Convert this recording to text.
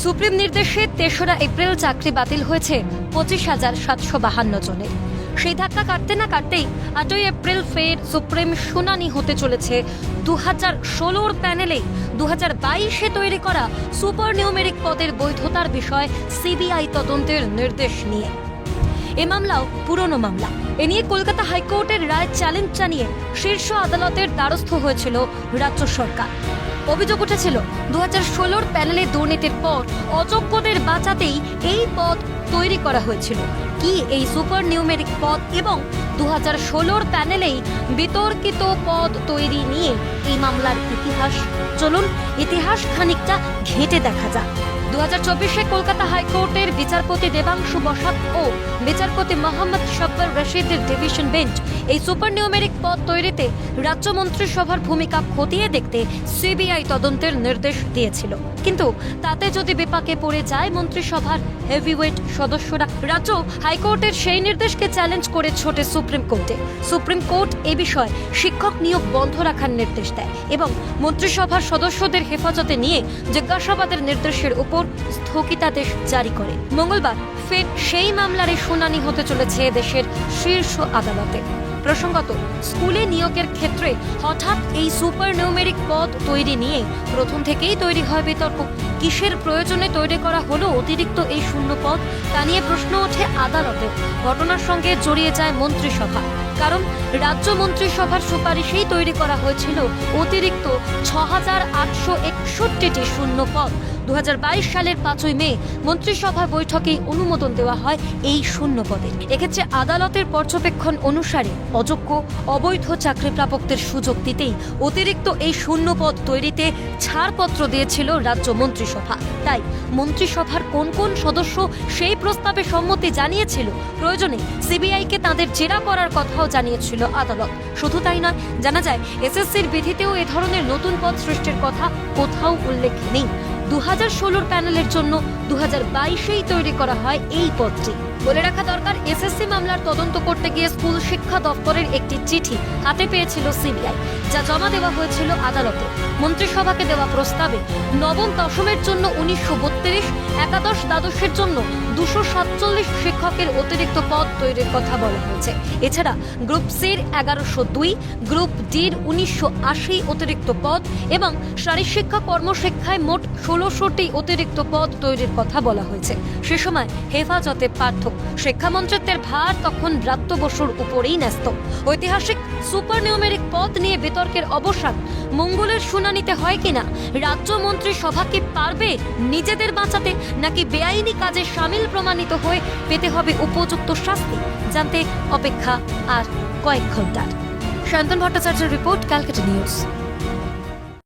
Supreme নির্দেশে ৩রা April চাকরি বাতিল হয়েছে ২৫,৭৫২ জনের। সেই ধাক্কা কাটতে না কাটতেই ৮ই এপ্রিল ফের সুপ্রিম শুনানি হতে চলেছে 2016 প্যানেলে 2022-এ তৈরি করা সুপার নিউমেরিক পদের বৈধতার বিষয়ে সিবিআই তদন্তের নির্দেশ নিয়ে। এ মামলাও পুরনো মামলা। এ নিয়ে কলকাতা হাইকোর্টের রায় চ্যালেঞ্জ জানিয়ে শীর্ষ আদালতের দ্বারস্থ হয়েছিল রাজ্য সরকার। অভিযোগ উঠেছিল 2016 প্যানেলে দুর্নীতির পর অযোগ্যদের বাঁচাতেই এই পদ তৈরি করা হয়েছিল। কি এই সুপার নিউমেরিক পদ এবং 2016 প্যানেলেই বিতর্কিত পদ তৈরি নিয়ে এই মামলার ইতিহাস, চলুন ইতিহাস খানিকটা ঘেঁটে দেখা যাক। 2024-এ কলকাতা হাইকোর্টের বিচারপতি দেবাংশু বসাক ও বিচারপতি মোহাম্মদ শাব্বার রশিদের ডিভিশন বেঞ্চ এই সুপার নিউমেরিক পদ তৈরিতে রাজ্য মন্ত্রিসভার ভূমিকা খতিয়ে দেখতে সিবিআই তদন্তের নির্দেশ দিয়েছিল। কিন্তু তাতে যদি বিপাকে পড়ে যায় মন্ত্রিসভার হেভিওয়েট সদস্যরা, রাজ্য হাইকোর্টের সেই নির্দেশকে চ্যালেঞ্জ করে ছোটে সুপ্রিম কোর্টে। সুপ্রিম কোর্ট এ বিষয়ে শিক্ষক নিয়োগ বন্ধ রাখার নির্দেশ দেয় এবং মন্ত্রিসভার সদস্যদের হেফাজতে নিয়ে জিজ্ঞাসাবাদের নির্দেশের উপর স্থগিতাদেশ জারি করে। মঙ্গলবার ফের সেই মামলার শুনানি হতে চলেছে দেশের শীর্ষ আদালতে। প্রসঙ্গত, স্কুলে নিয়োগের ক্ষেত্রে হঠাৎ এই সুপার নিউমেরিক পদ তৈরি নিয়ে প্রথম থেকেই তৈরি হয় বিতর্ক। কিসের প্রয়োজনে তৈরি করা হলো অতিরিক্ত এই শূন্য পদ, তা নিয়ে প্রশ্ন ওঠে আদালতে। ঘটনার সঙ্গে জড়িয়ে যায় মন্ত্রিসভা, কারণ রাজ্য মন্ত্রিসভার সুপারিশেই তৈরি করা হয়েছিল অতিরিক্ত 6,861টি শূন্য পদ। 2022 সালের 5ই মে মন্ত্রিসভা বৈঠকে অনুমোদন দেওয়া হয় এই শূন্য পদের। এক্ষেত্রে আদালতের পর্যবেক্ষণ অনুসারে অযোগ্য অবৈধ চাকরি প্রাপকদের সুযোগ দিতেই অতিরিক্ত এই শূন্য পদ তৈরিতে ছাড়পত্র দিয়েছিল রাজ্য মন্ত্রিসভা। তাই মন্ত্রিসভার কোন কোন সদস্য সেই প্রস্তাবে সম্মতি জানিয়েছিল, প্রয়োজনে সিবিআইকে তাদের জেরা করার কথাও জানিয়েছিল আদালত। শুধু তাই নয়, জানা যায় এসএসসির বিধিতেও এ ধরনের নতুন পদ সৃষ্টির কথা কোথাও উল্লেখ নেই। 2016 প্যানেলের জন্য 2022-এই তৈরি করা হয় এই পদটি। বলে রাখা দরকার, এসএসসি মামলার তদন্ত করতে গিয়ে স্কুল শিক্ষা দপ্তরের একটি চিঠি হাতে পেয়েছিল সিবিআই, যা জমা দেওয়া হয়েছিল আদালতে। মন্ত্রিসভাকে দেওয়া প্রস্তাবে নবম দশমের জন্য 1932, একাদশ দ্বাদশের জন্য 247 শিক্ষকের অতিরিক্ত পদ তৈরির কথা বলা হয়েছে। এছাড়া গ্রুপ সির 1102, গ্রুপ ডির 1980 অতিরিক্ত পদ এবং শারীরশিক্ষা কর্মশিক্ষায় মোট 1600টি অতিরিক্ত পদ তৈরির কথা বলা হয়েছে। সে সময় হেফাজতে পার্থ, শিক্ষামন্ত্রিত্বের ভার তখন ব্রাত্য বসুর উপরেই ন্যস্ত। ঐতিহাসিক সুপার নিউমেরিক পদ নিয়ে বিতর্কের অবসান মঙ্গলের শুনানিতে হয় কিনা, রাজ্য মন্ত্রিসভা কি পারবে নিজেদের বাঁচাতে, নাকি বেআইনি কাজে সামিল প্রমাণিত হয়ে পেতে হবে উপযুক্ত শাস্তি, জানতে অপেক্ষা আর কয়েক ঘন্টার। শান্তন ভট্টাচার্যের রিপোর্ট, ক্যালকাটা নিউজ।